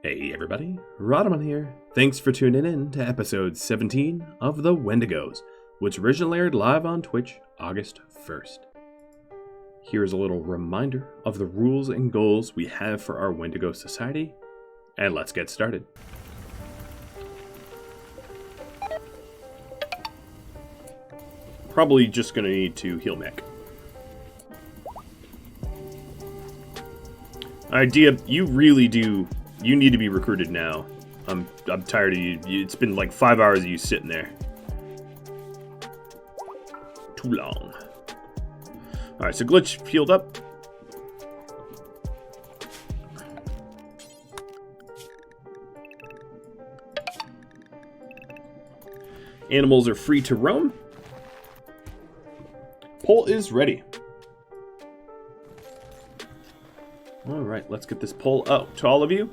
Hey everybody, Rhadamant here. Thanks for tuning in to episode 17 of the Wendigos, which originally aired live on Twitch August 1st. Here's a little reminder of the rules and goals we have for our Wendigo Society, and let's get started. Probably just going to need to heal mech. Idea, you really do. You need to be recruited now. I'm tired of you. It's been like 5 hours of you sitting there. Too long. Alright, so Glitch healed up. Animals are free to roam. Poll is ready. Alright, let's get this poll out to all of you.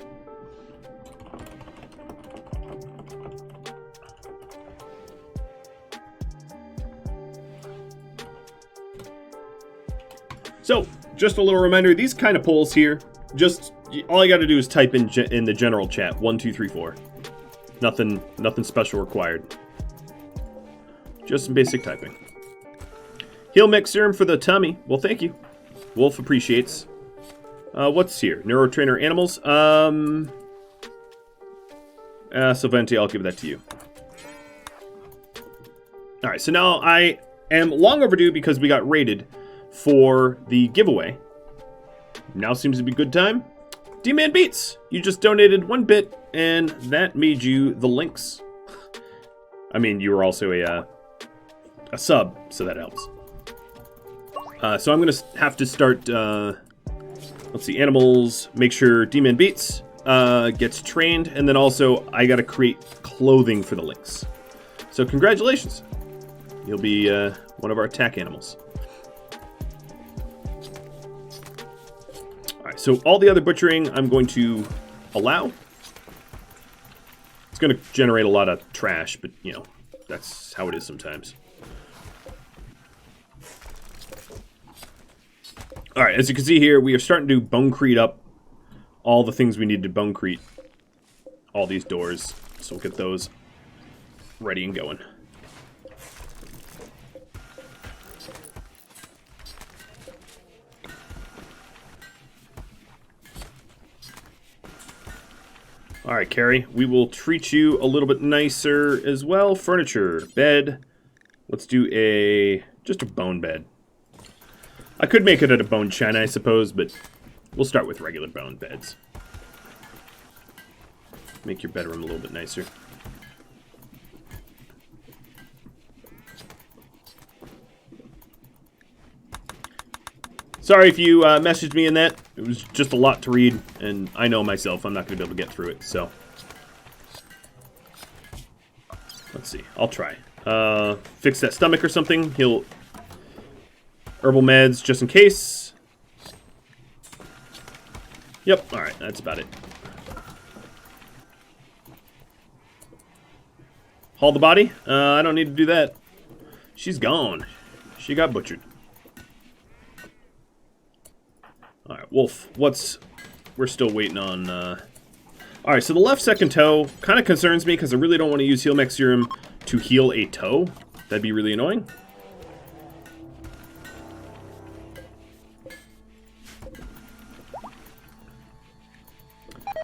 So, just a little reminder, these kind of polls here, just all you got to do is type in the general chat 1 2 3 4. Nothing special required. Just some basic typing. Heal mech serum for the tummy. Well, thank you. Wolf appreciates. What's here? Neurotrainer animals. Sylvanti, I'll give that to you. Alright, so now I am long overdue because we got raided for the giveaway. Now seems to be a good time. D-Man Beats! You just donated 1 bit, and that made you the links. I mean, you were also a sub, so that helps. So I'm going to have to start... let's see, animals, make sure D-Man Beats gets trained, and then also I gotta create clothing for the links. So congratulations. You'll be one of our attack animals. Alright, so all the other butchering I'm going to allow. It's going to generate a lot of trash, but, you know, that's how it is sometimes. Alright, as you can see here, we are starting to bonecrete up all the things we need to bonecrete. All these doors. So we'll get those ready and going. Alright, Carrie, we will treat you a little bit nicer as well. Furniture, bed. Let's do just a bone bed. I could make it out of bone china, I suppose, but we'll start with regular bone beds. Make your bedroom a little bit nicer. Sorry if you messaged me in that. It was just a lot to read, and I know myself I'm not going to be able to get through it, so. Let's see. I'll try. Fix that stomach or something. He'll... Herbal meds, just in case. Yep, alright, that's about it. Haul the body? I don't need to do that. She's gone. She got butchered. Alright, Wolf, we're still waiting on, Alright, so the left second toe kind of concerns me because I really don't want to use Heal Mech Serum to heal a toe. That'd be really annoying.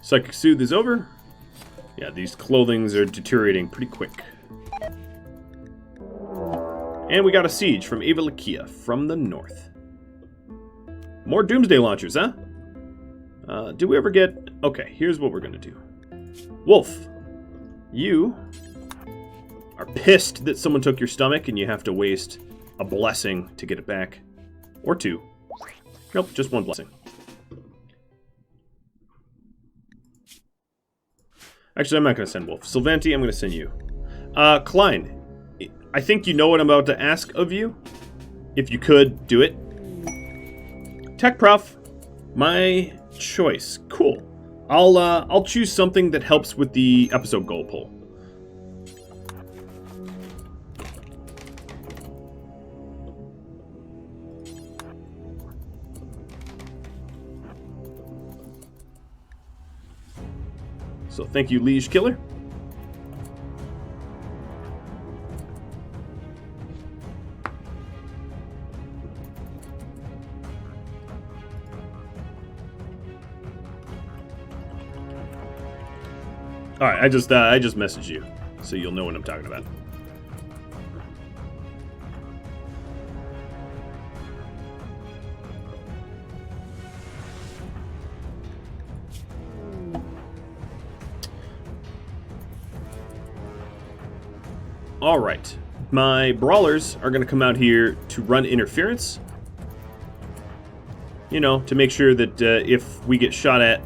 Psychic Soothe is over. Yeah, these clothings are deteriorating pretty quick. And we got a siege from Ava Lakia from the north. More Doomsday Launchers, huh? Do we ever get... Okay, here's what we're going to do. Wolf, you are pissed that someone took your stomach and you have to waste a blessing to get it back. Or 2. Nope, just 1 blessing. Actually, I'm not going to send Wolf. Sylvanti, I'm going to send you. Klein, I think you know what I'm about to ask of you. If you could, do it. Tech-prof, my choice. Cool. I'll choose something that helps with the episode goal poll. So thank you, Liege Killer. All right, I just messaged you, so you'll know what I'm talking about. All right, my brawlers are going to come out here to run interference. You know, to make sure that if we get shot at,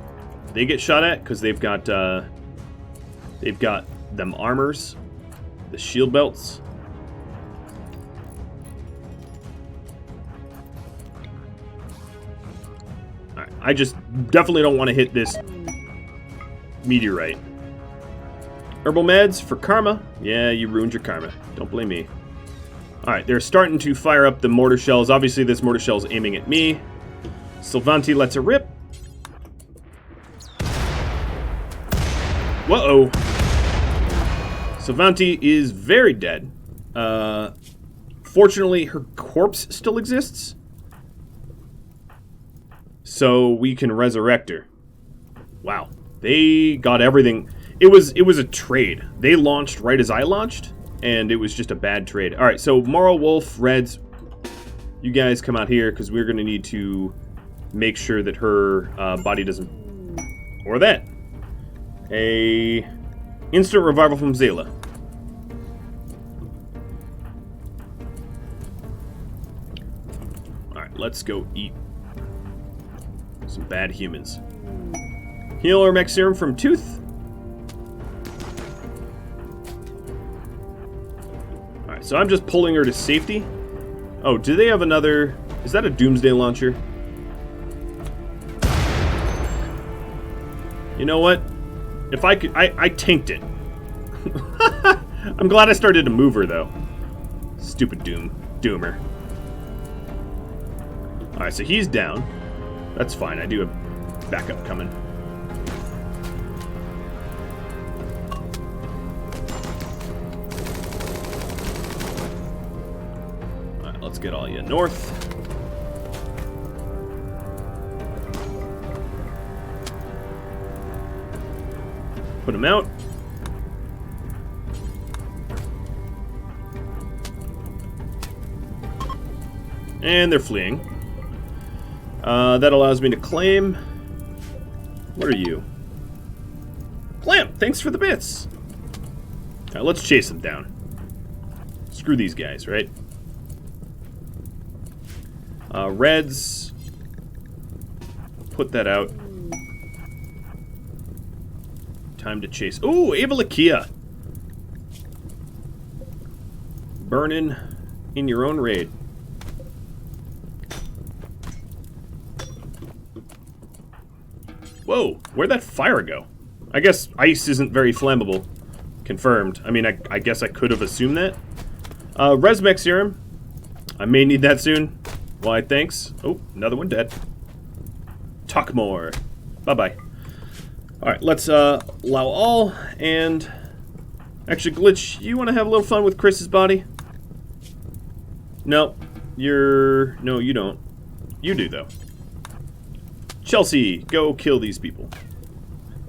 they get shot at, because they've got them armors, the shield belts. All right, I just definitely don't want to hit this meteorite. Herbal meds for karma. Yeah, you ruined your karma. Don't blame me. Alright, they're starting to fire up the mortar shells. Obviously, this mortar shell is aiming at me. Sylvanti lets it rip. Whoa. Sylvanti is very dead. Fortunately, her corpse still exists. So we can resurrect her. Wow. They got everything. It was a trade. They launched right as I launched, and it was just a bad trade. All right, so Moral Wolf, Reds, you guys come out here because we're going to need to make sure that her body doesn't... Or that. A instant revival from Zayla. All right, let's go eat some bad humans. Healer Mech Serum from Tooth. So I'm just pulling her to safety. Oh, do they have another... Is that a Doomsday Launcher? You know what? If I could... I tanked it. I'm glad I started to move her, though. Stupid Doomer. Alright, so he's down. That's fine. I do have backup coming. Let's get all you north. Put them out. And they're fleeing. That allows me to claim. What are you? Clamp, thanks for the bits. Alright, let's chase them down. Screw these guys, right? Reds, put that out. Time to chase. Ooh, Avalakia. Burning in your own raid. Whoa, where'd that fire go? I guess ice isn't very flammable. Confirmed. I mean, I guess I could have assumed that. Resmec Serum. I may need that soon. Why, thanks. Oh, another one dead. Talk more. Bye-bye. Alright, let's allow all, and... Actually, Glitch, you want to have a little fun with Chris's body? No, No, you don't. You do, though. Chelsea, go kill these people.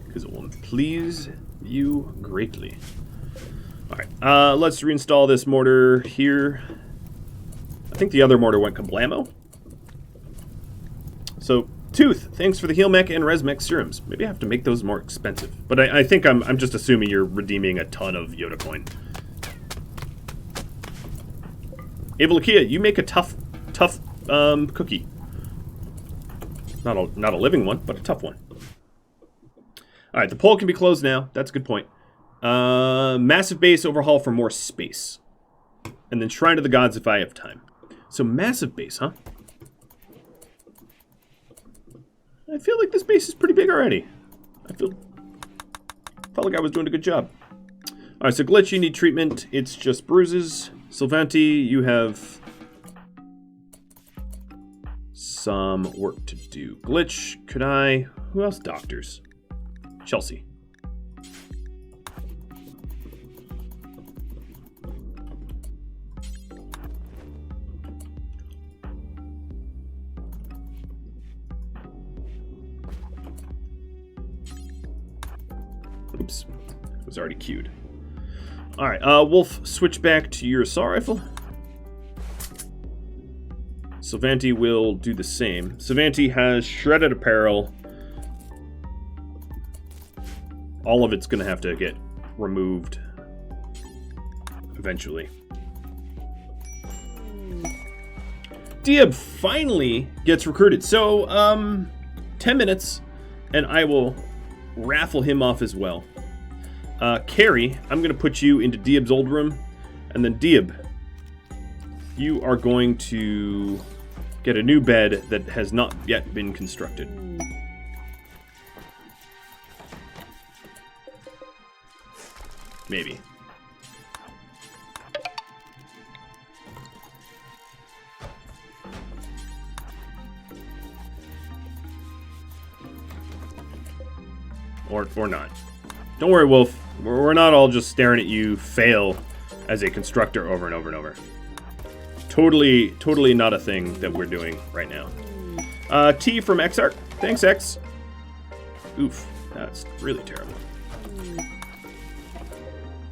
Because it will please you greatly. Alright, let's reinstall this mortar here. I think the other mortar went kablamo. So, Tooth, thanks for the heal mech and res mech serums. Maybe I have to make those more expensive. But I think I'm just assuming you're redeeming a ton of Yoda coin. Avalakia, you make a tough cookie. Not a living one, but a tough one. Alright, the poll can be closed now. That's a good point. Massive base overhaul for more space. And then Shrine to the Gods if I have time. So massive base, huh? I feel like this base is pretty big already. Felt like I was doing a good job. Alright, so Glitch, you need treatment. It's just bruises. Sylvanti, you have some work to do. Glitch, could I... Who else? Doctors. Chelsea. Oops. It was already queued. Alright, Wolf, switch back to your assault rifle. Sylvanti will do the same. Sylvanti has shredded apparel. All of it's going to have to get removed eventually. Diab finally gets recruited. So, 10 minutes, and I will raffle him off as well. Carrie, I'm going to put you into Diab's old room, and then Diab, you are going to get a new bed that has not yet been constructed. Maybe. Or not. Don't worry, Wolf. We're not all just staring at you fail as a constructor over and over and over. Totally not a thing that we're doing right now. T from Xark. Thanks, X. Oof. That's really terrible.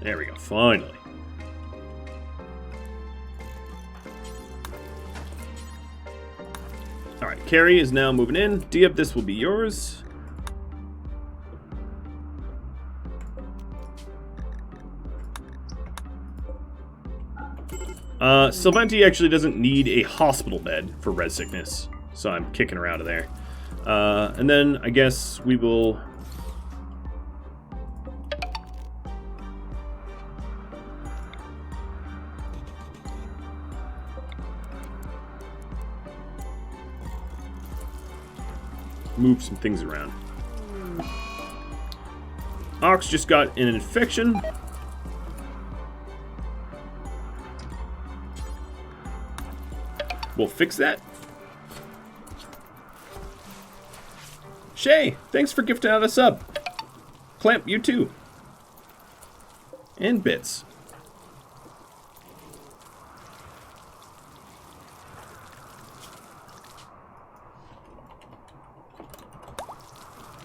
There we go. Finally. Alright, Carrie is now moving in. Diab, this will be yours. Sylvanti actually doesn't need a hospital bed for res sickness, so I'm kicking her out of there. And then I guess we will... move some things around. Ox just got an infection. We'll fix that. Shay, thanks for gifting out a sub. Clamp, you too. And Bits.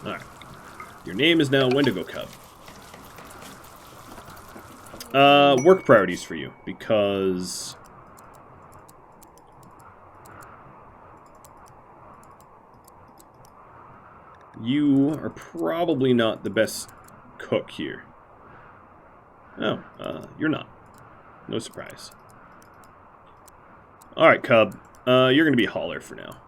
Alright. Your name is now Wendigo Cub. Work priorities for you, because... you are probably not the best cook here. Oh, you're not. No surprise. Alright, Cub. You're going to be a hauler for now.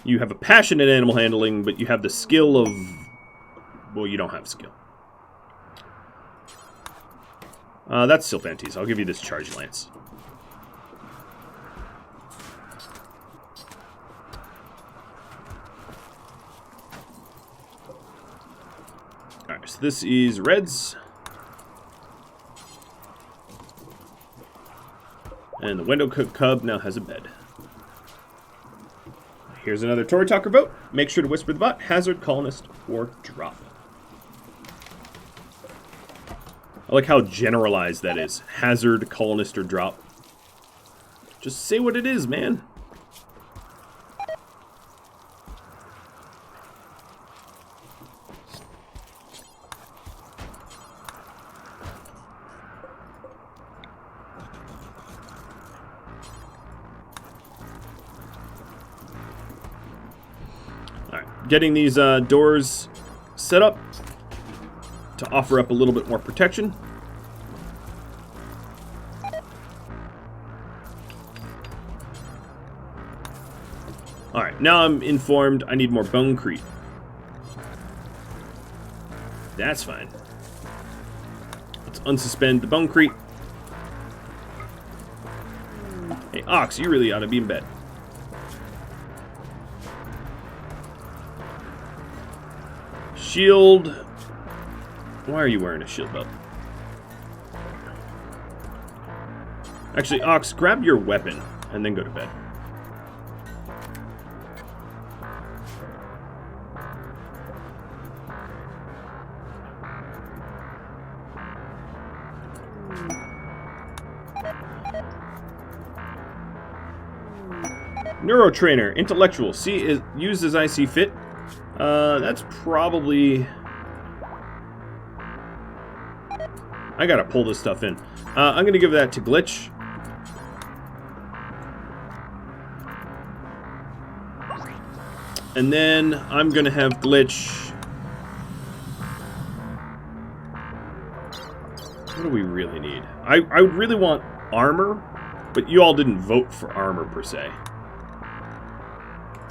You have a passion in animal handling, but you have the skill of... well, you don't have skill. That's Sylvanti's. I'll give you this charge lance. Alright, so this is Red's. And the Wendigo Cub now has a bed. Here's another Tory Talker vote. Make sure to whisper the bot, hazard, colonist, or drop. I like how generalized that is. Hazard, colonist, or drop. Just say what it is, man. Getting these doors set up to offer up a little bit more protection. Alright, now I'm informed I need more bonecrete. That's fine. Let's unsuspend the bonecrete. Hey, Ox, you really ought to be in bed. Shield. Why are you wearing a shield belt? Actually, Ox, grab your weapon and then go to bed. Neurotrainer, intellectual. Use as I see fit. That's probably... I gotta pull this stuff in. I'm gonna give that to Glitch. And then I'm gonna have Glitch... What do we really need? I would really want armor, but you all didn't vote for armor per se.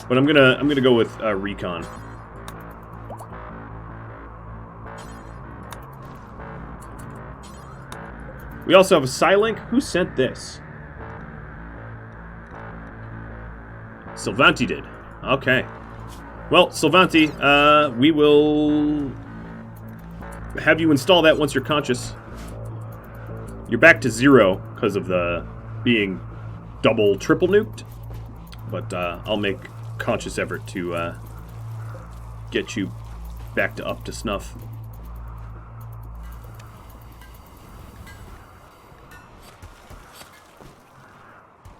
But I'm gonna go with recon. We also have a Psylink. Who sent this? Sylvanti did. Okay. Well, Sylvanti, we will have you install that once you're conscious. You're back to 0 because of the being double, triple nuked. But I'll make conscious effort to get you back to up to snuff.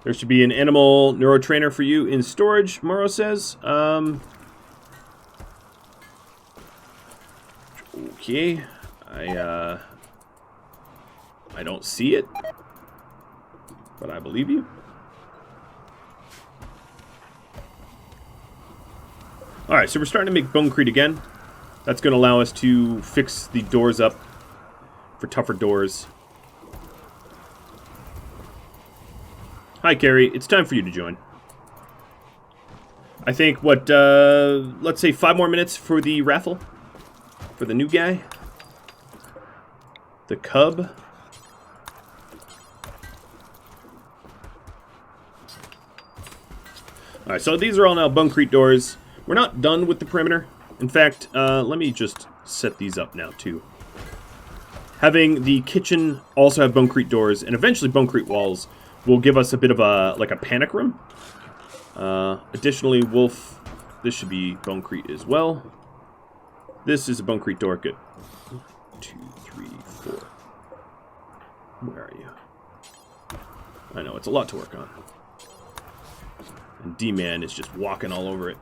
There should be an animal neurotrainer for you in storage, Morrow says. Okay. I don't see it, but I believe you. Alright, so we're starting to make bonecrete again. That's going to allow us to fix the doors up for tougher doors. Hi, Carrie. It's time for you to join. I think, what, let's say 5 more minutes for the raffle? For the new guy? The cub? Alright, so these are all now bonecrete doors. We're not done with the perimeter. In fact, let me just set these up now, too. Having the kitchen also have bonecrete doors, and eventually bonecrete walls, will give us a bit of a, like a panic room. Additionally, Wolf, this should be bonecrete as well. This is a bonecrete door, good. 1, 2, 3, 4. Where are you? I know, it's a lot to work on. And D-Man is just walking all over it.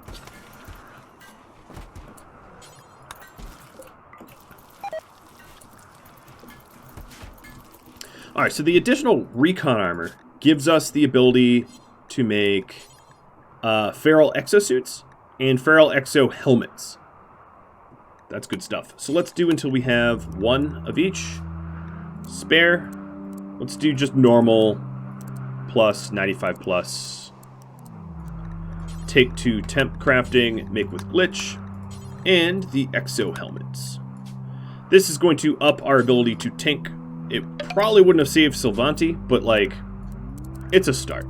Alright, so the additional recon armor gives us the ability to make feral exosuits and feral exo helmets. That's good stuff. So let's do until we have 1 of each. Spare. Let's do just normal plus 95 plus. Take 2 temp crafting, make with glitch, and the exo helmets. This is going to up our ability to tank. It probably wouldn't have saved Sylvanti, but like, it's a start.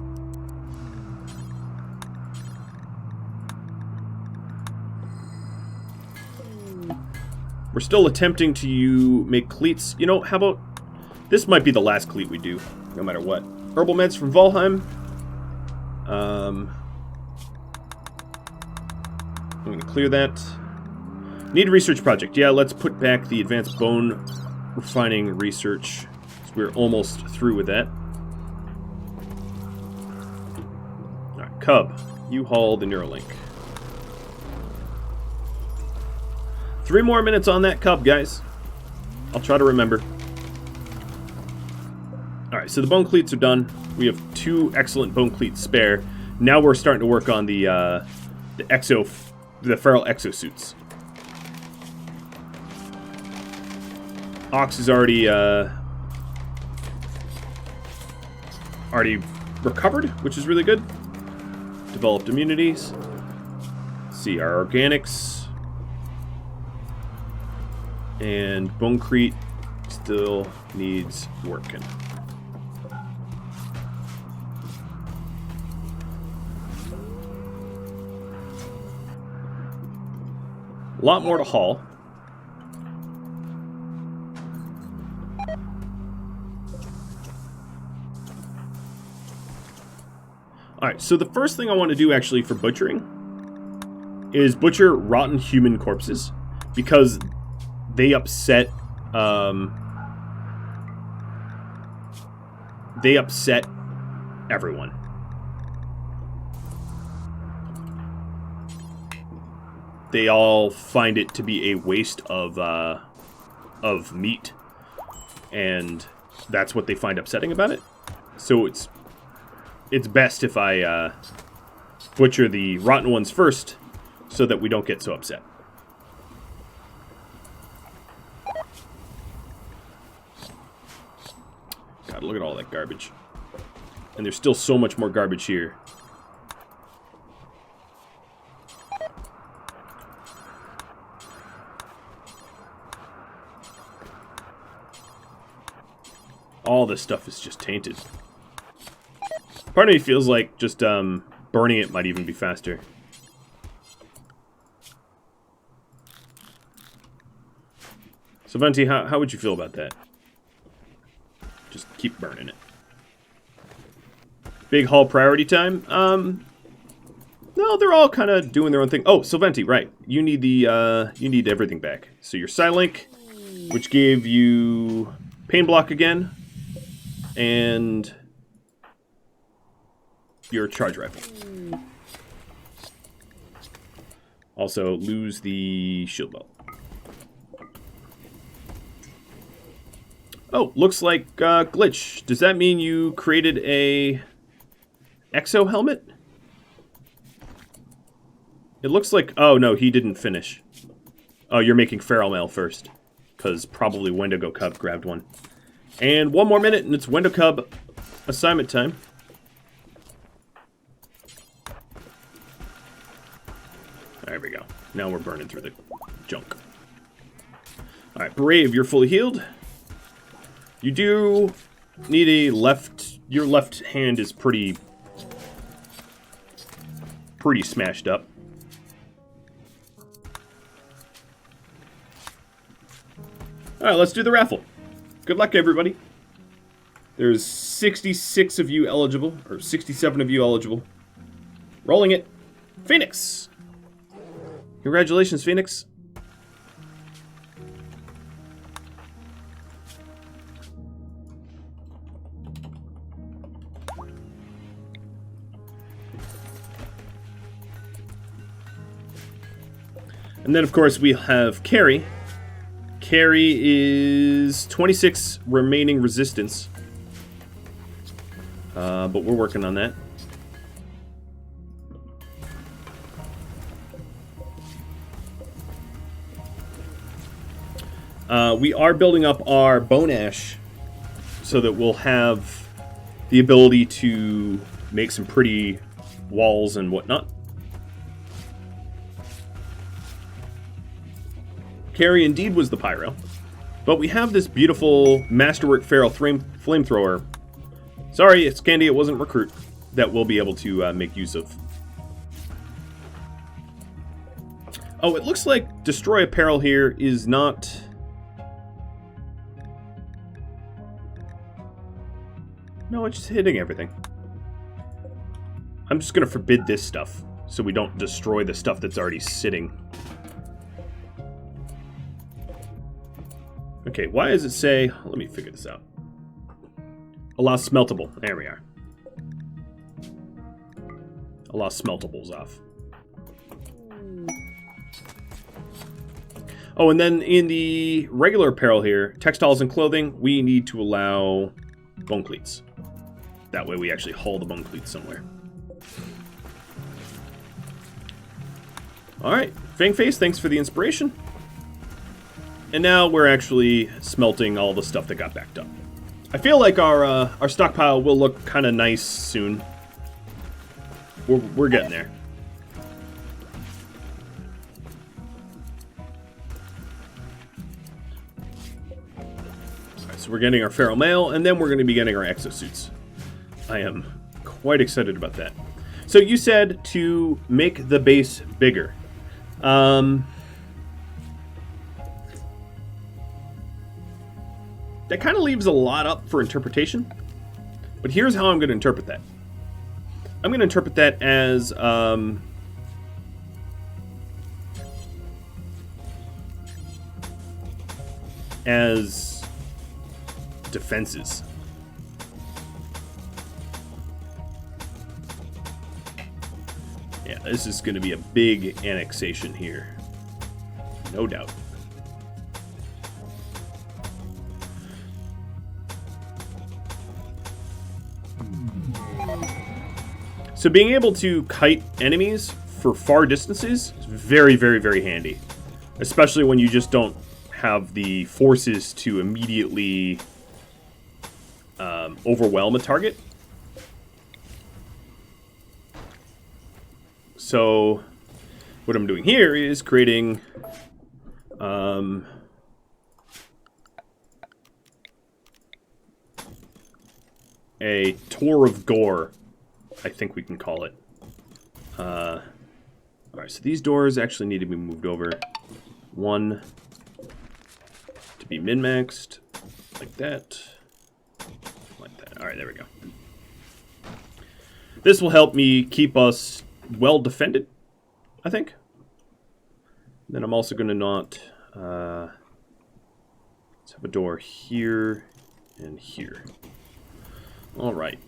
We're still attempting to make cleats. You know, how about... This might be the last cleat we do, no matter what. Herbal meds from Valheim. I'm going to clear that. Need a research project. Yeah, let's put back the advanced bone refining research. We're almost through with that. Alright, Cub, you haul the Neuralink. 3 more minutes on that Cub, guys. I'll try to remember. Alright, so the bone cleats are done. We have 2 excellent bone cleats spare. Now we're starting to work on the feral exosuits. Ox is already recovered, which is really good. Developed immunities. Let's see, our organics and bonecrete still needs working. A lot more to haul. Alright, so the first thing I want to do actually for butchering is butcher rotten human corpses, because they upset everyone. they all find it to be a waste of meat, and that's what they find upsetting about it. So it's best if I butcher the rotten ones first, so that we don't get so upset. God, look at all that garbage. And there's still so much more garbage here. All this stuff is just tainted. Part of me feels like just burning it might even be faster. So Venti, how would you feel about that? Just keep burning it. Big haul priority time? No, they're all kind of doing their own thing. Oh, Sylventi, right. You need the, you need everything back. So your Psylink, which gave you Pain Block again, and your Charge Rifle. Also, lose the Shield Belt. Oh, looks like glitch. Does that mean you created a exo helmet? It looks like... Oh, no, he didn't finish. Oh, you're making feral mail first. Because probably Wendigo Cub grabbed one. And 1 more minute, and it's Wendigo Cub assignment time. There we go. Now we're burning through the junk. Alright, Brave, you're fully healed. You do need a left... Your left hand is pretty smashed up. Alright, let's do the raffle. Good luck, everybody. There's 66 of you eligible, or 67 of you eligible. Rolling it. Phoenix! Congratulations, Phoenix. And then, of course, we have Carrie. Carrie is 26 remaining resistance. But we're working on that. We are building up our Bone Ash so that we'll have the ability to make some pretty walls and whatnot. Carrie indeed was the pyro, but we have this beautiful Masterwork Feral Flamethrower. Sorry, it's Candy, it wasn't Recruit, that we'll be able to make use of. Oh, it looks like Destroy Apparel here is not... No, it's just hitting everything. I'm just going to forbid this stuff, so we don't destroy the stuff that's already sitting. Okay, why does it say... Let me figure this out. Allow smeltable. There we are. Allow smeltables off. Oh, and then in the regular apparel here, textiles and clothing, we need to allow bone cleats. That way we actually haul the bone cleats somewhere. Alright, Fangface, thanks for the inspiration. And now we're actually smelting all the stuff that got backed up. I feel like our stockpile will look kind of nice soon. We're getting there. Alright, so we're getting our feral mail, and then we're going to be getting our exosuits. I am quite excited about that. So you said to make the base bigger. That kind of leaves a lot up for interpretation. But here's how I'm going to interpret that. I'm going to interpret that as defenses. Yeah, this is going to be a big annexation here. No doubt. So being able to kite enemies for far distances is very, very, very handy. Especially when you just don't have the forces to immediately overwhelm a target. So what I'm doing here is creating a Tour of Gore, I think we can call it. Alright, so these doors actually need to be moved over. One to be min-maxed, like that. Like that. Alright, there we go. This will help me keep us well defended, I think. Then I'm also going to not... let's have a door here and here. Alright.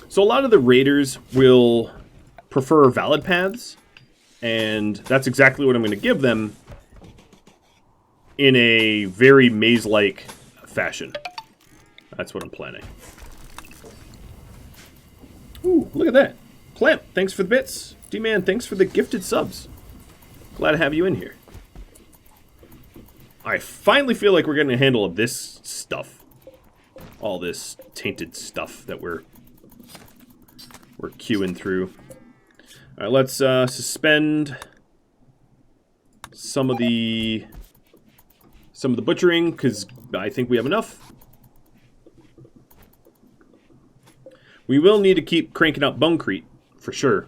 So a lot of the raiders will prefer valid paths, and that's exactly what I'm going to give them in a very maze-like fashion. That's what I'm planning. Ooh, look at that. Clamp, thanks for the bits. D-Man, thanks for the gifted subs. Glad to have you in here. I finally feel like we're getting a handle of this stuff. All this tainted stuff that we're queuing through. All right, let's suspend some of the butchering, because I think we have enough. We will need to keep cranking up bonecrete for sure.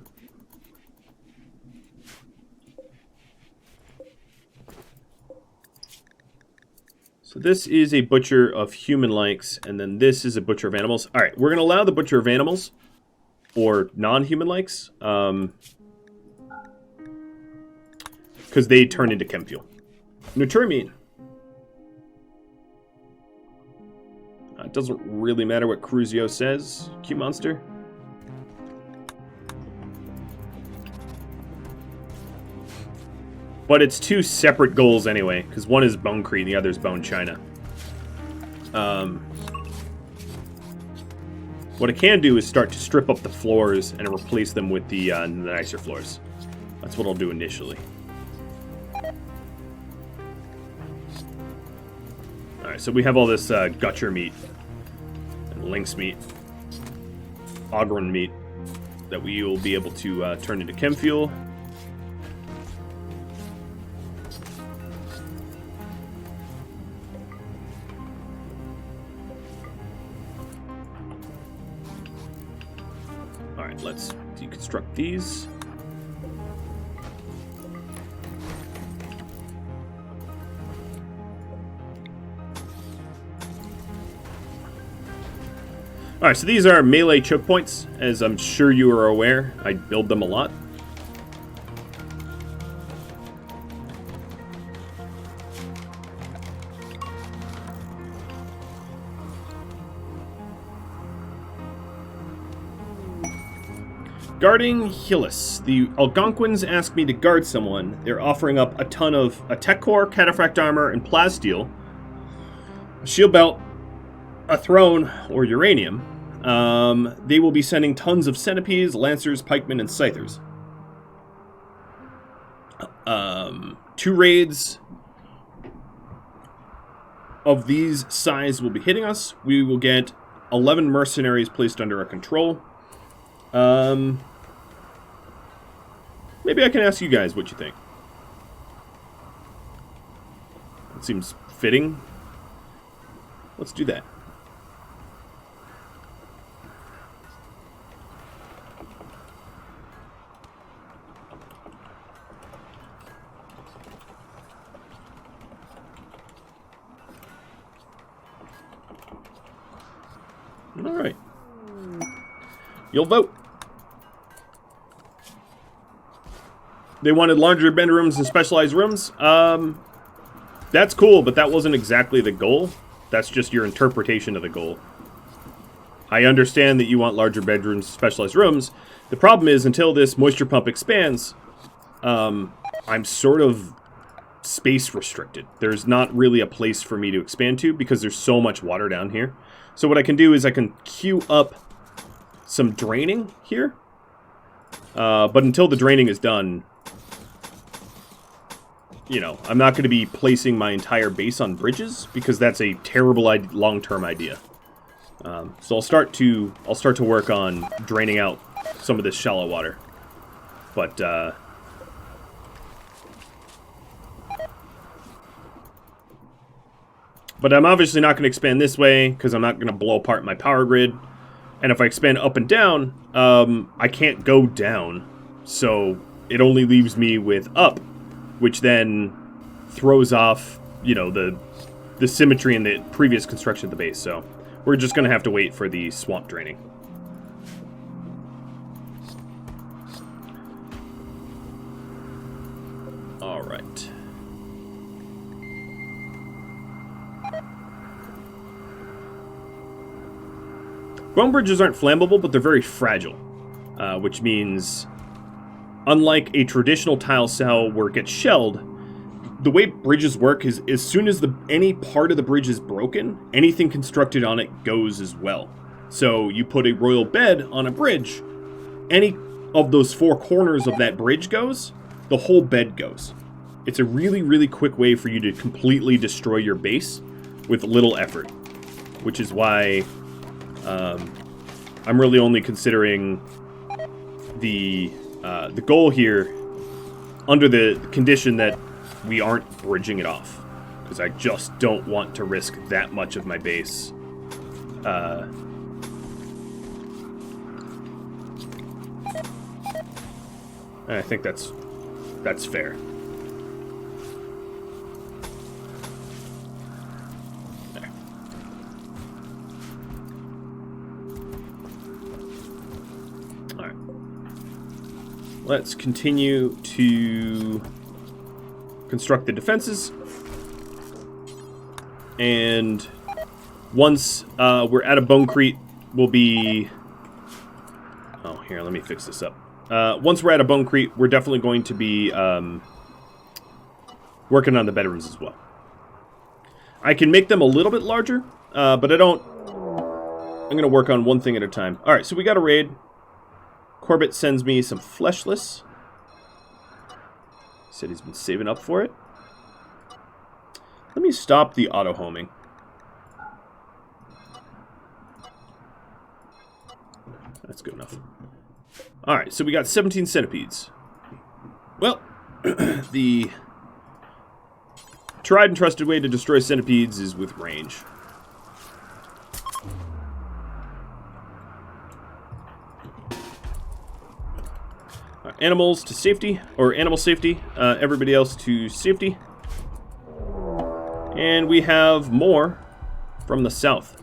So this is a butcher of human likes, and then this is a butcher of animals. All right, we're going to allow the butcher of animals, or non-human likes, because they turn into chem fuel. Nuturamine. It doesn't really matter what Cruzio says, Q-Monster. But it's two separate goals anyway, because one is bonecrete and the other is bone china. What I can do is start to strip up the floors and replace them with the nicer floors. That's what I'll do initially. Alright, so we have all this gutcher meat, and lynx meat, ogren meat, that we will be able to turn into chem fuel. Alright, let's deconstruct these. Alright, so these are melee choke points, as I'm sure you are aware. I build them a lot. Guarding Hillis. The Algonquins asked me to guard someone. They're offering up a ton of a tech core, cataphract armor, and plasteel, a shield belt, a throne, or uranium. They will be sending tons of centipedes, lancers, pikemen, and scythers. 2 raids of these size will be hitting us. We will get 11 mercenaries placed under our control. Maybe I can ask you guys what you think. It seems fitting. Let's do that. All right. You'll vote. They wanted larger bedrooms and specialized rooms. That's cool, but that wasn't exactly the goal. That's just your interpretation of the goal. I understand that you want larger bedrooms, specialized rooms. The problem is, until this moisture pump expands, I'm sort of space restricted. There's not really a place for me to expand to because there's so much water down here. So what I can do is I can queue up some draining here. But until the draining is done, you know, I'm not going to be placing my entire base on bridges because that's a terrible long-term idea. So I'll start to work on draining out some of this shallow water. But I'm obviously not going to expand this way because I'm not going to blow apart my power grid. And if I expand up and down, I can't go down. So it only leaves me with up, which then throws off, you know, the symmetry in the previous construction of the base. So we're just going to have to wait for the swamp draining. All right. Ground bridges aren't flammable, but they're very fragile, which means, unlike a traditional tile cell where it gets shelled, the way bridges work is as soon as any part of the bridge is broken, anything constructed on it goes as well. So you put a royal bed on a bridge, any of those four corners of that bridge goes, the whole bed goes. It's a really, really quick way for you to completely destroy your base with little effort, which is why I'm really only considering the goal here under the condition that we aren't bridging it off, because I just don't want to risk that much of my base. And I think that's fair. There. All right. Let's continue to construct the defenses. And once we're at a bonecrete, we'll be... Oh, here, let me fix this up. Once we're at a bonecrete, we're definitely going to be working on the bedrooms as well. I can make them a little bit larger, but I don't... I'm going to work on one thing at a time. All right, so we got a raid. Corbett sends me some fleshless. He said he's been saving up for it. Let me stop the auto-homing. That's good enough. Alright, so we got 17 centipedes. Well, the tried and trusted way to destroy centipedes is with range. Animals to safety, or animal safety, everybody else to safety. And we have more from the south.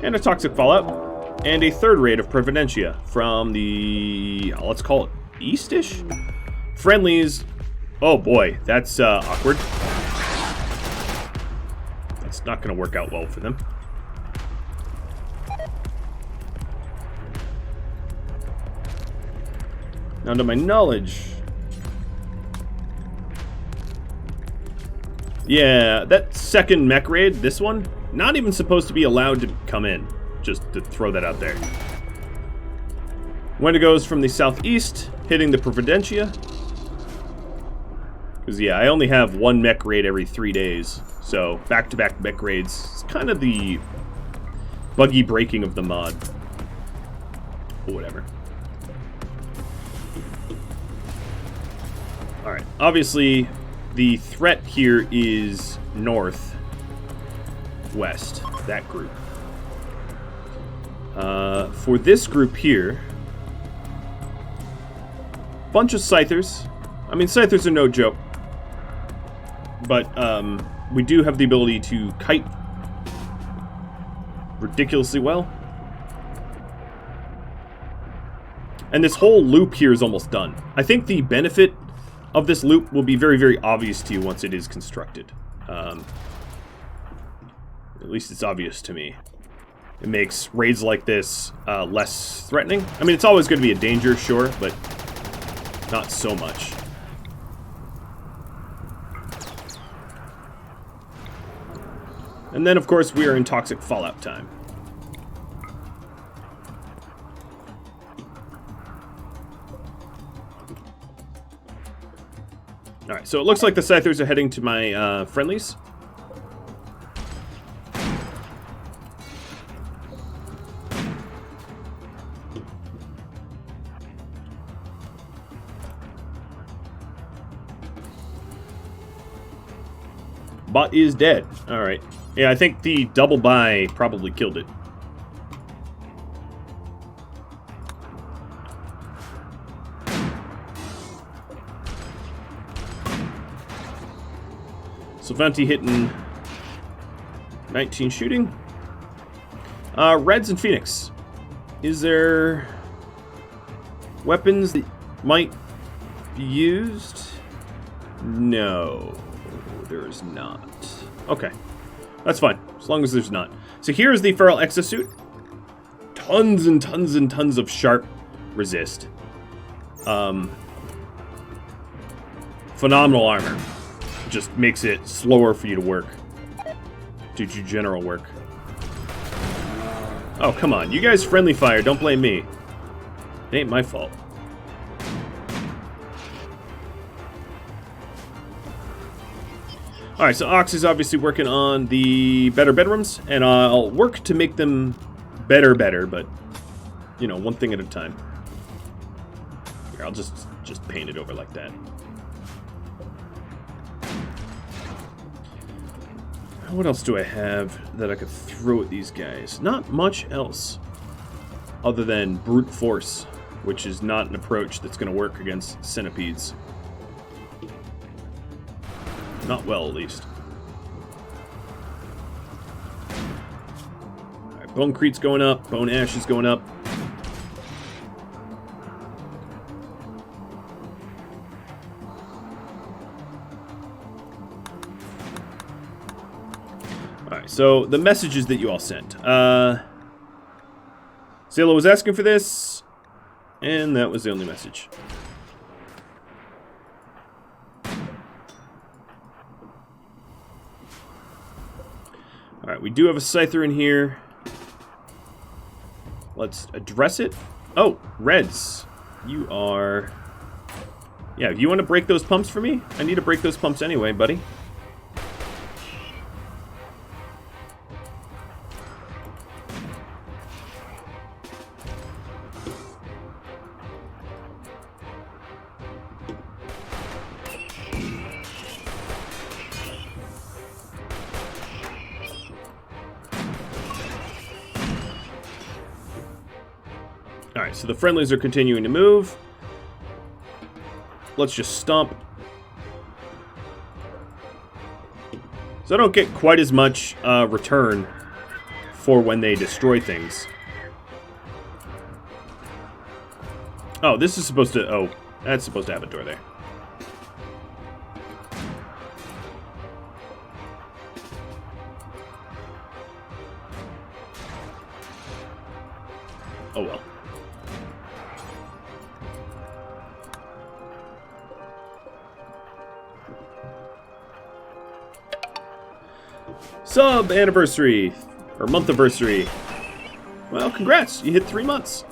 And a toxic fallout, and a third raid of Providentia from the, let's call it east-ish? Friendlies, oh boy, that's awkward. That's not going to work out well for them. Now, to my knowledge... Yeah, that second mech raid, this one, not even supposed to be allowed to come in. Just to throw that out there. Wendigos from the southeast, hitting the Providentia. Because, yeah, I only have one mech raid every 3 days. So, back-to-back mech raids. It's kind of the buggy breaking of the mod. Or whatever. Alright, obviously, the threat here is north, west, that group. For this group here, bunch of scythers. I mean, scythers are no joke. But, we do have the ability to kite ridiculously well. And this whole loop here is almost done. I think the benefit of this loop will be very, very obvious to you once it is constructed. At least it's obvious to me. It makes raids like this less threatening. I mean, it's always going to be a danger, sure, but Not so much. And then, of course, we are in toxic fallout time. Alright, so it looks like the Scythers are heading to my friendlies. Bot is dead. Alright. Yeah, I think the double buy probably killed it. Sylvanti hitting 19 shooting. Reds and Phoenix. Is there weapons that might be used? No, there's not. Okay, that's fine, as long as there's not. So here's the Feral Exosuit. Tons and tons and tons of sharp resist. Phenomenal armor. Just makes it slower for you to work. Do general work. Oh, come on. You guys friendly fire. Don't blame me. It ain't my fault. Alright, so Ox is obviously working on the better bedrooms, and I'll work to make them better, but, you know, one thing at a time. Here, I'll just paint it over like that. What else do I have that I could throw at these guys? Not much else, other than brute force, which is not an approach that's going to work against centipedes. Not well, at least. Alright, Bone Crete's going up. Bone Ash is going up. Alright, so the messages that you all sent. Zalo was asking for this, and that was the only message. Alright, we do have a Scyther in here. Let's address it. Oh, Reds. You are... Yeah, you want to break those pumps for me? I need to break those pumps anyway, buddy. Alright, so the friendlies are continuing to move. Let's just stomp. So I don't get quite as much return for when they destroy things. Oh, this is supposed to... Oh, that's supposed to have a door there. Oh well. Sub-anniversary, or month-anniversary. Well, congrats, you hit 3 months.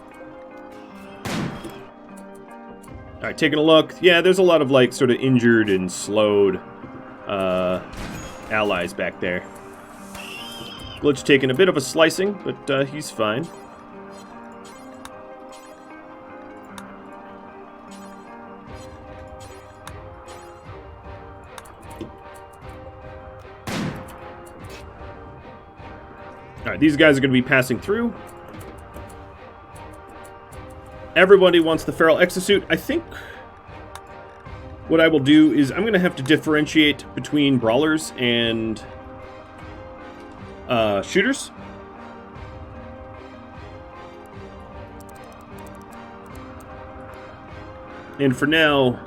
Alright, taking a look. Yeah, there's a lot of, like, sort of injured and slowed allies back there. Glitch taking a bit of a slicing, but he's fine. Alright, these guys are going to be passing through. Everybody wants the Feral Exosuit. I think what I will do is I'm going to have to differentiate between brawlers and shooters. And for now,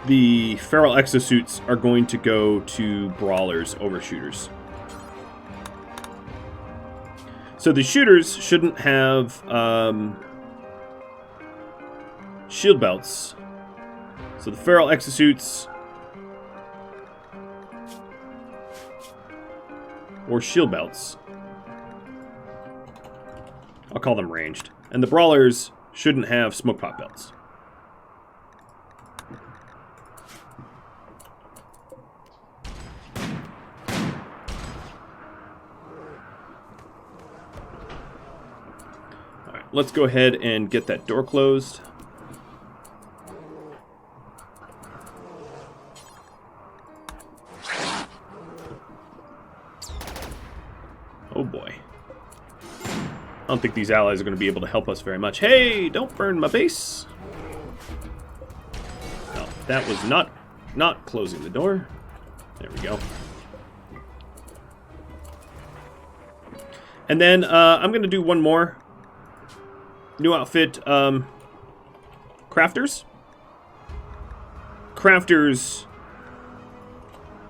the Feral Exosuits are going to go to brawlers over shooters. So the shooters shouldn't have shield belts. So the feral exosuits or shield belts. I'll call them ranged. And the brawlers shouldn't have smoke pot belts. Alright, let's go ahead and get that door closed. Oh boy. I don't think these allies are going to be able to help us very much. Hey, don't burn my base. No, that was not closing the door. There we go. And then I'm going to do one more. New outfit. Crafters. Crafters.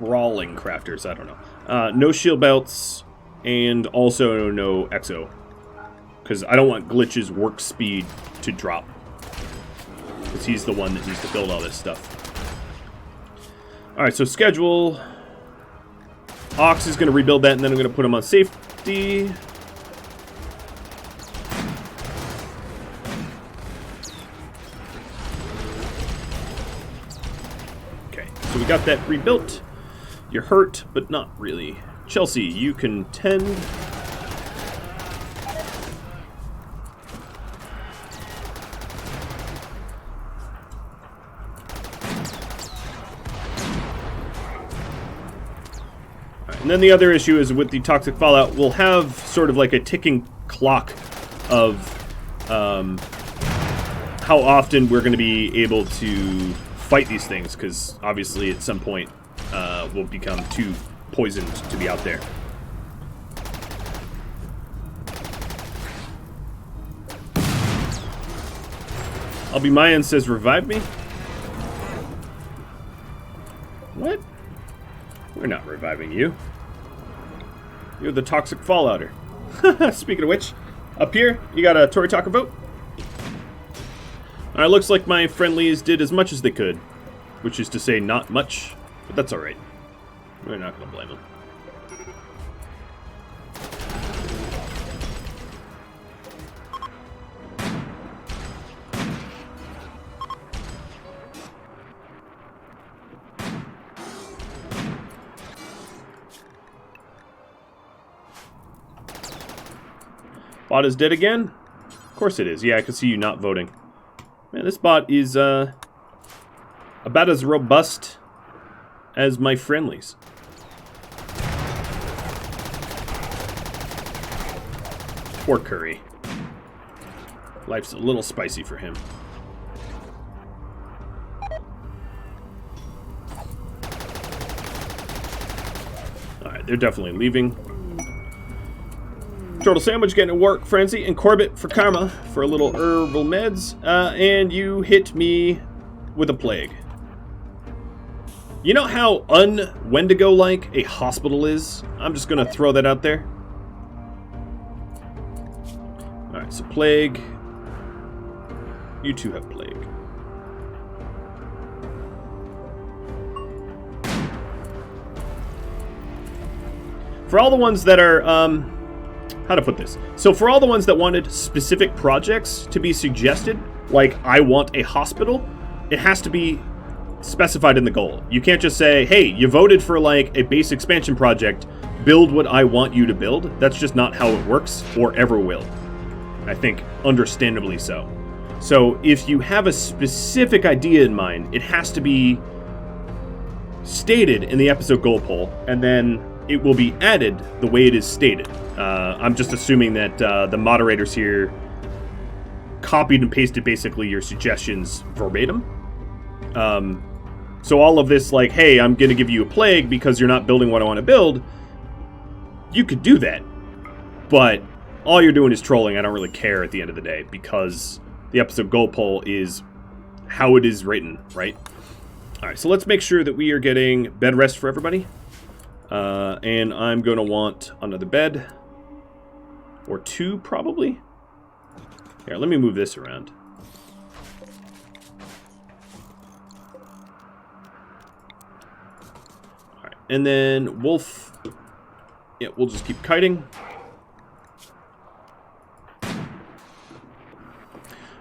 Brawling crafters. I don't know. No shield belts. And also no exo. Because I don't want Glitch's work speed to drop. Because he's the one that needs to build all this stuff. Alright, so schedule. Ox is going to rebuild that, and then I'm going to put him on safety. Okay, so we got that rebuilt. You're hurt, but not really. Chelsea, you can tend. And then the other issue is with the toxic fallout, we'll have sort of like a ticking clock of how often we're going to be able to fight these things, because obviously at some point we'll become too poisoned to be out there. I'll be Mayan says revive me. What? We're not reviving you. You're the toxic fallouter. Speaking of which, up here, you got a Tory Talker vote. Alright, looks like my friendlies did as much as they could. Which is to say, not much. But that's alright. We're not going to blame them. Bot is dead again? Of course it is. Yeah, I can see you not voting. Man, this bot is about as robust as my friendlies. Poor Curry. Life's a little spicy for him. Alright, they're definitely leaving. Turtle Sandwich getting a work frenzy, and Corbett for karma for a little herbal meds, and you hit me with a plague. You know how un-Wendigo-like a hospital is? I'm just gonna throw that out there. Alright, so plague. You two have plague. For all the ones that are, how to put this? So for all the ones that wanted specific projects to be suggested, like I want a hospital, it has to be specified in the goal. You can't just say, hey, you voted for like a base expansion project, build what I want you to build. That's just not how it works, or ever will. I think understandably so. So if you have a specific idea in mind, it has to be stated in the episode goal poll, and then it will be added the way it is stated. I'm just assuming that the moderators here copied and pasted basically your suggestions verbatim. So all of this, like, hey, I'm going to give you a plague because you're not building what I want to build, you could do that. But all you're doing is trolling. I don't really care at the end of the day, because the episode goal poll is how it is written, right? All right, so let's make sure that we are getting bed rest for everybody. And I'm going to want another bed. Or two, probably. Here, let me move this around. And then Wolf... Yeah, we'll just keep kiting.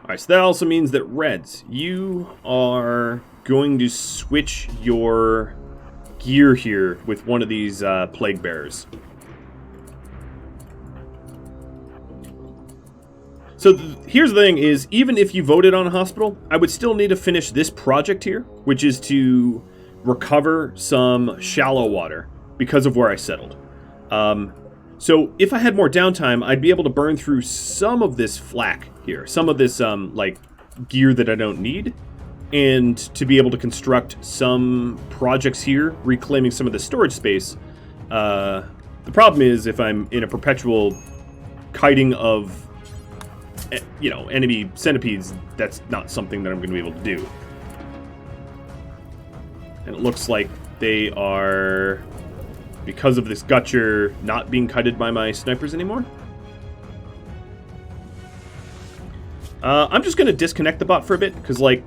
Alright, so that also means that Reds, you are going to switch your gear here with one of these plague bearers. So here's the thing is, even if you voted on a hospital, I would still need to finish this project here, which is to recover some shallow water because of where I settled. So if I had more downtime, I'd be able to burn through some of this flak here, some of this like gear that I don't need, and to be able to construct some projects here, reclaiming some of the storage space. The problem is if I'm in a perpetual kiting of, you know, enemy centipedes, that's not something that I'm going to be able to do. And it looks like they are, because of this gutcher, not being kited by my snipers anymore. I'm just going to disconnect the bot for a bit, because, like,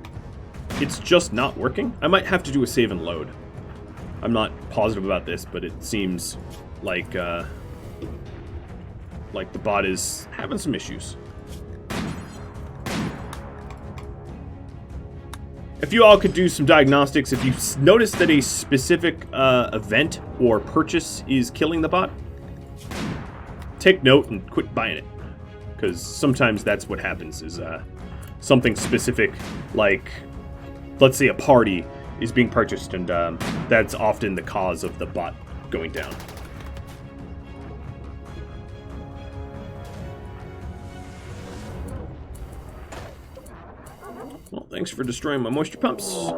it's just not working. I might have to do a save and load. I'm not positive about this, but it seems like the bot is having some issues. If you all could do some diagnostics, if you notice that a specific event or purchase is killing the bot, take note and quit buying it. Because sometimes that's what happens, is something specific, like, let's say a party is being purchased, and that's often the cause of the bot going down. Well, thanks for destroying my moisture pumps.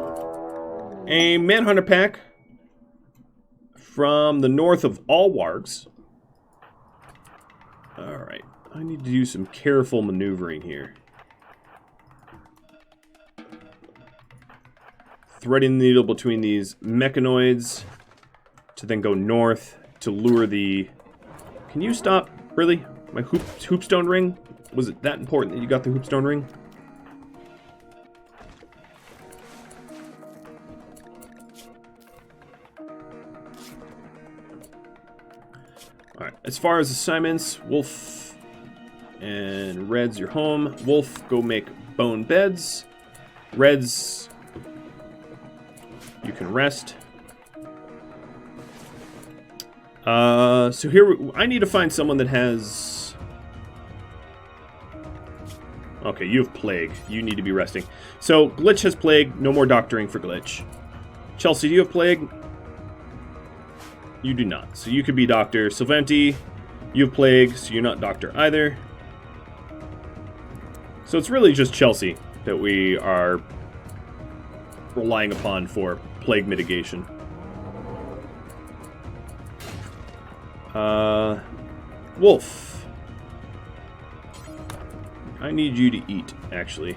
A Manhunter pack from the north of all wargs. Alright, I need to do some careful maneuvering here. Threading the needle between these mechanoids to then go north to lure the... Can you stop? Really? My hoopstone ring? Was it that important that you got the hoopstone ring? Alright, as far as assignments, Wolf and Reds, you're home. Wolf, go make bone beds. Reds, you can rest. So here, I need to find someone that has... Okay, you have Plague. You need to be resting. So, Glitch has Plague. No more doctoring for Glitch. Chelsea, do you have Plague? You do not. So you could be Doctor. Sylvanti, you have Plague, so you're not Doctor either. So it's really just Chelsea that we are relying upon for plague mitigation. Wolf. I need you to eat, actually.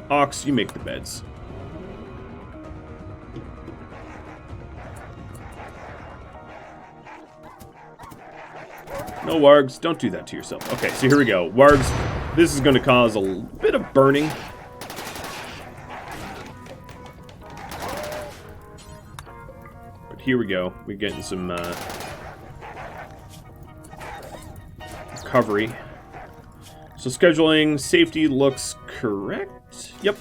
Ox, you make the beds. No, Wargs, don't do that to yourself. Okay, so here we go. Wargs, this is going to cause a bit of burning. But here we go. We're getting some recovery. So scheduling, safety looks correct. Yep.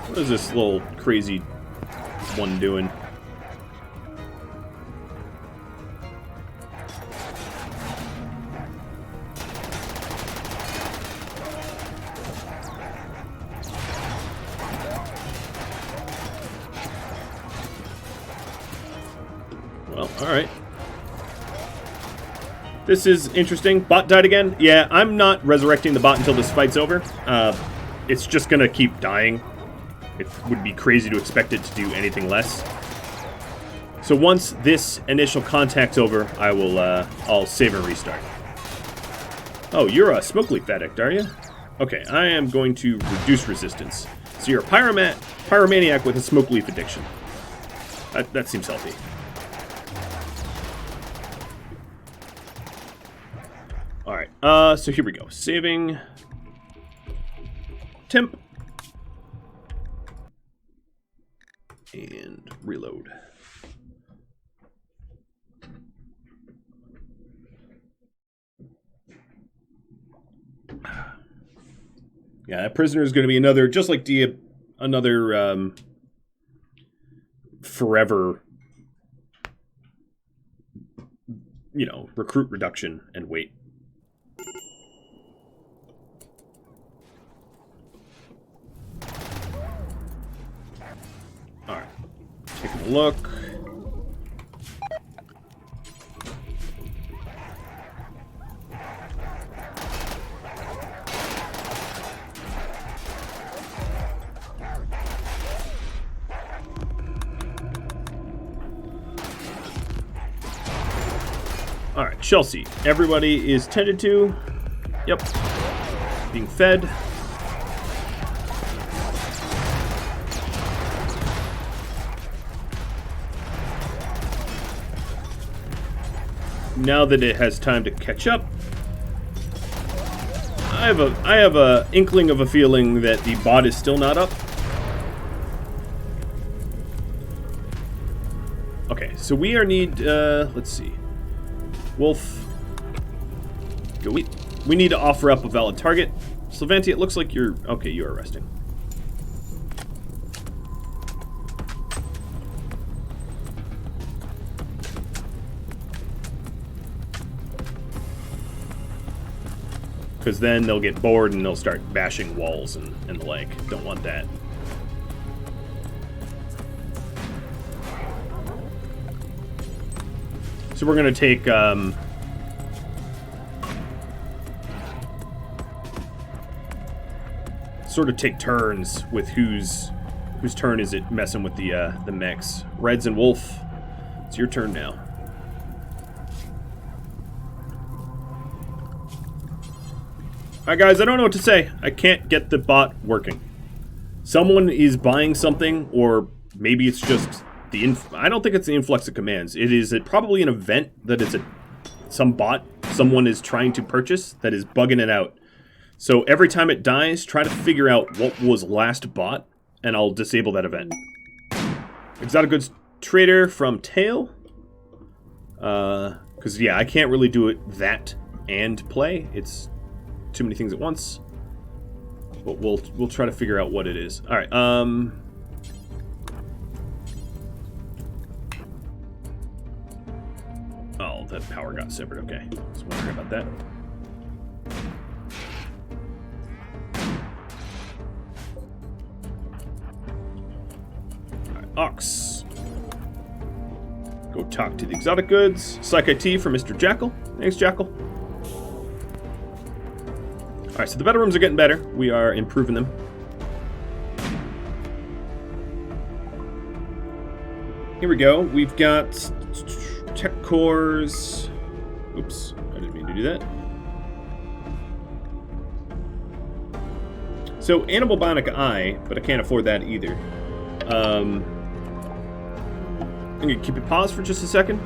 What is this little crazy one doing? Well, alright. This is interesting. Bot died again? Yeah, I'm not resurrecting the bot until this fight's over. It's just gonna keep dying. It would be crazy to expect it to do anything less. So once this initial contact's over, I'll save and restart. Oh, you're a smoke leaf addict, are you? Okay, I am going to reduce resistance. So you're a pyromaniac with a smoke leaf addiction. That seems healthy. Alright, so here we go. Saving temp. And reload. Yeah, that prisoner is going to be another, just like another forever, you know, recruit reduction and wait. All right, taking a look. Alright, Chelsea. Everybody is tended to. Yep. Being fed. Now that it has time to catch up, I have a inkling of a feeling that the bot is still not up. Okay, so we need let's see. Wolf. We need to offer up a valid target. Slavanti, it looks like you're... Okay, you are resting. Because then they'll get bored and they'll start bashing walls and the like. Don't want that. So we're going to take... sort of take turns with whose turn is it messing with the mechs. Reds and Wolf, it's your turn now. Alright guys, I don't know what to say. I can't get the bot working. Someone is buying something, or maybe it's just the I don't think it's the influx of commands. It is probably an event that it's some bot someone is trying to purchase that is bugging it out. So every time it dies, try to figure out what was last bought, and I'll disable that event. Exotic Goods Trader from Tail. Because, yeah, I can't really do it that and play. It's too many things at once. But we'll try to figure out what it is. Alright, Oh, that power got severed. Okay. I was wondering about that. Ox. Go talk to the Exotic Goods. Psych IT for Mr. Jackal. Thanks, Jackal. Alright, so the battle rooms are getting better. We are improving them. Here we go. We've got tech cores. Oops, I didn't mean to do that. So, Animal Bionic Eye, but I can't afford that either. I'm going to keep it paused for just a second.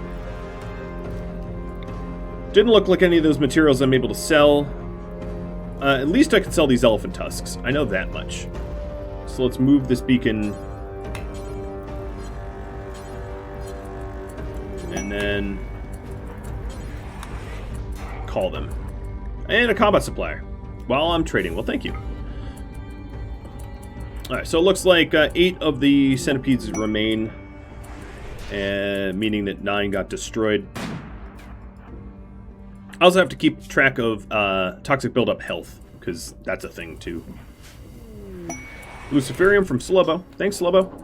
Didn't look like any of those materials I'm able to sell. At least I can sell these elephant tusks. I know that much. So let's move this beacon. And then call them. And a combat supplier. While I'm trading. Well, thank you. Alright, so it looks like 8 of the centipedes remain. Meaning that 9 got destroyed. I also have to keep track of toxic buildup health, because that's a thing too. Luciferium from Slobo. Thanks, Slobo.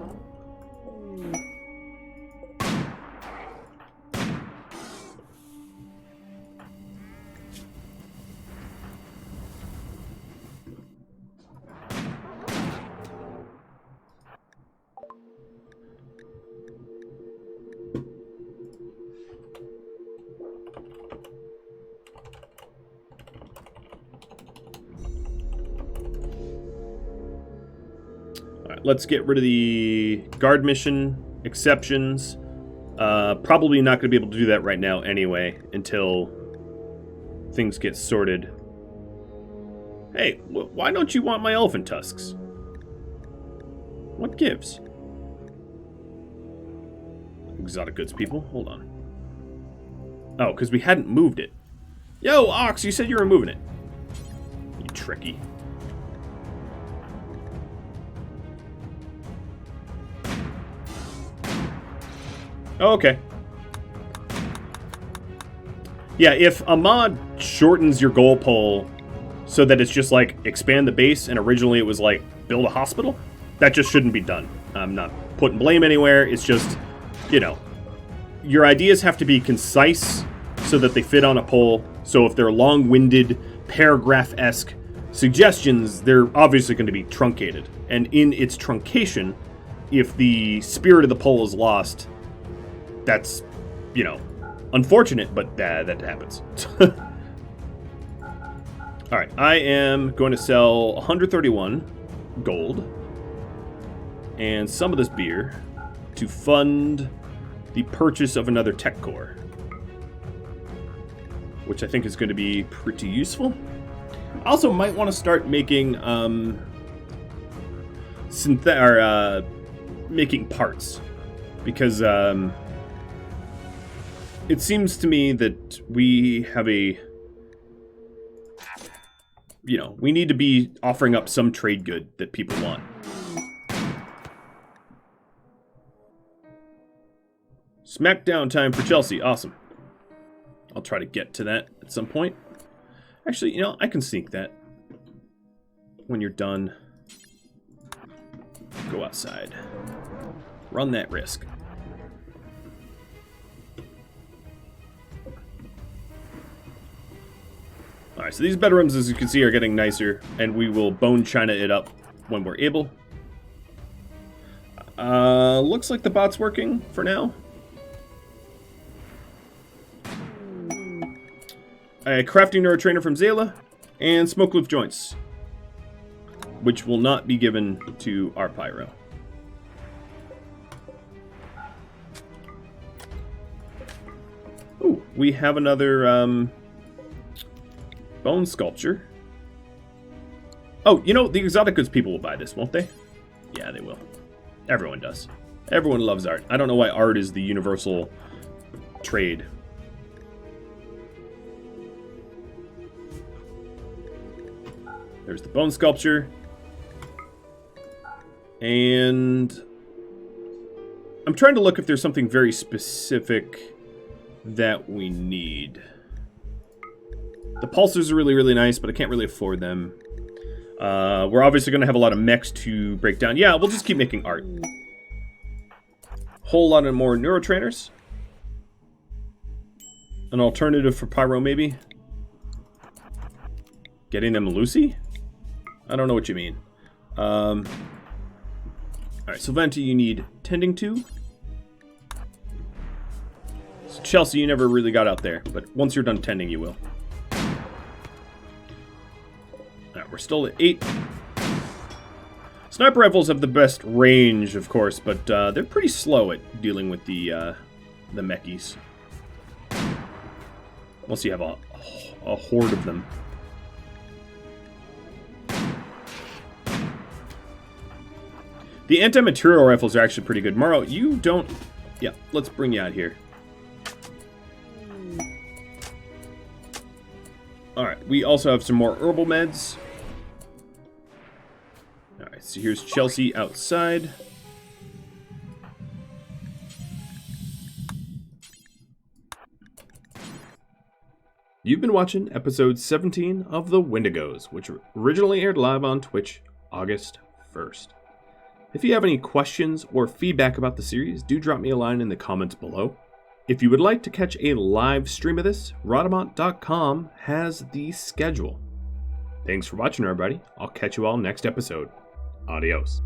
Alright, let's get rid of the guard mission exceptions. Probably not going to be able to do that right now anyway, until things get sorted. Hey, why don't you want my elephant tusks? What gives? Exotic goods people, hold on. Oh, because we hadn't moved it. Yo, Ox, you said you were moving it. You tricky. Oh, okay. Yeah, if a mod shortens your goal pole so that it's just like expand the base and originally it was like build a hospital, that just shouldn't be done. I'm not putting blame anywhere. It's just, you know, your ideas have to be concise so that they fit on a poll. So if they're long-winded, paragraph-esque suggestions, they're obviously going to be truncated. And in its truncation, if the spirit of the poll is lost, that's, you know, unfortunate, but that happens. Alright, I am going to sell 131 gold and some of this beer to fund the purchase of another tech core, which I think is going to be pretty useful. I also might want to start making making parts, because it seems to me that we have a, you know, we need to be offering up some trade good that people want. Smackdown time for Chelsea. Awesome. I'll try to get to that at some point. Actually, you know, I can sneak that. When you're done, go outside. Run that risk. Alright, so these bedrooms, as you can see, are getting nicer, and we will bone china it up when we're able. Looks like the bot's working for now. A crafting neurotrainer from Zayla, and smoke loop joints, which will not be given to our pyro. Ooh, we have another bone sculpture. Oh, you know, the exotic goods people will buy this, won't they? Yeah, they will. Everyone does. Everyone loves art. I don't know why art is the universal trade. There's the bone sculpture. And I'm trying to look if there's something very specific that we need. The pulsers are really, really nice, but I can't really afford them. We're obviously going to have a lot of mechs to break down. Yeah, we'll just keep making art. Whole lot of more neurotrainers. An alternative for Pyro, maybe. Getting them Lucy? I don't know what you mean. Alright, Sylvanta, you need tending to. So Chelsea, you never really got out there, but once you're done tending, you will. Alright, we're still at 8. Sniper rifles have the best range, of course, but they're pretty slow at dealing with the mechies. Unless you have a horde of them. The anti-material rifles are actually pretty good. Morrow, you don't... Yeah, let's bring you out here. Alright, we also have some more herbal meds. Alright, so here's Chelsea outside. You've been watching episode 17 of The Wendigos, which originally aired live on Twitch August 1st. If you have any questions or feedback about the series, do drop me a line in the comments below. If you would like to catch a live stream of this, Rhadamant.com has the schedule. Thanks for watching, everybody. I'll catch you all next episode. Adios.